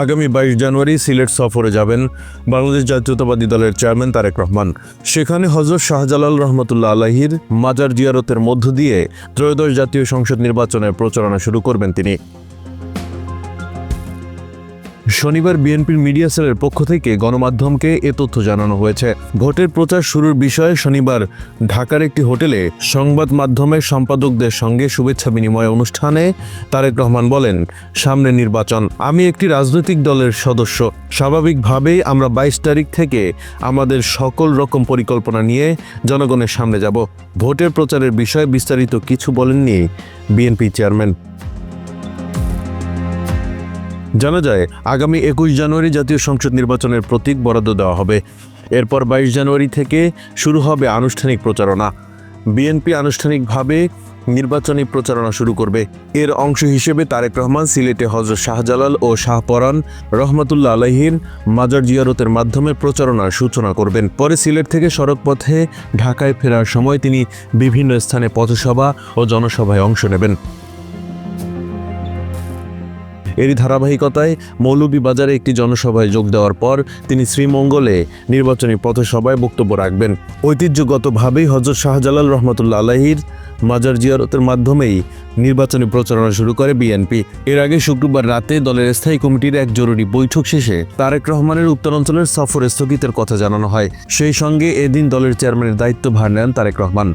আগামী 22 জানুয়ারি সিলেট সফরে যাবেন বাংলাদেশ জাতীয়তাবাদী দলের চেয়ারম্যান তারেক রহমান। সেখানে হযরত শাহজালাল রহমতুল্লাহ আলাইহির মাজার জিয়ারতের মধ্য দিয়ে ত্রয়োদশ জাতীয় সংসদ নির্বাচনের প্রচারণা শুরু করবেন তিনি। শনিবার বিএনপির মিডিয়া সেলের পক্ষ থেকে গণমাধ্যমকে এ তথ্য জানানো হয়েছে। ভোটের প্রচার শুরুর বিষয়ে শনিবার ঢাকার একটি হোটেলে সংবাদ মাধ্যমের সম্পাদকদের সঙ্গে শুভেচ্ছা বিনিময় অনুষ্ঠানে তারেক রহমান বলেন, সামনে নির্বাচন, আমি একটি রাজনৈতিক দলের সদস্য। স্বাভাবিকভাবেই আমরা 22 তারিখ থেকে আমাদের সকল রকম পরিকল্পনা নিয়ে জনগণের সামনে যাব। ভোটের প্রচারের বিষয়ে বিস্তারিত কিছু বলেননি বিএনপি চেয়ারম্যান। জানা যায়, আগামী 21 জানুয়ারি জাতীয় সংসদ নির্বাচনের প্রতীক বরাদ্দ দেওয়া হবে। এরপর 22 জানুয়ারি থেকে শুরু হবে আনুষ্ঠানিক প্রচারণা। বিএনপি আনুষ্ঠানিকভাবে নির্বাচনী প্রচারণা শুরু করবে। এর অংশ হিসেবে তারেক রহমান সিলেটে হযরত শাহজালাল ও শাহপরান রহমতুল্লাহ আলাইহির মাজার জিয়ারতের মাধ্যমে প্রচারণার সূচনা করবেন। পরে সিলেট থেকে সড়কপথে ঢাকায় ফেরার সময় তিনি বিভিন্ন স্থানে পথসভা ও জনসভায় অংশ নেবেন। এরই ধারাবাহিকতায় মৌলভীবাজারে একটি জনসভায় যোগ দেওয়ার পর তিনি শ্রীমঙ্গলে নির্বাচনী পথসভায় বক্তব্য রাখবেন। ঐতিহ্যগতভাবেই হযরত শাহজালাল রহমতুল্লাহ আলাইহির মাজার জিয়ারতের মাধ্যমেই নির্বাচনী প্রচারণা শুরু করে বিএনপি। এর আগে শুক্রবার রাতে দলের স্থায়ী কমিটির এক জরুরি বৈঠক শেষে তারেক রহমানের উত্তরাঞ্চলের সফর স্থগিতের কথা জানানো হয়। সেই সঙ্গে এদিন দলের চেয়ারম্যানের দায়িত্বভার নেন তারেক রহমান।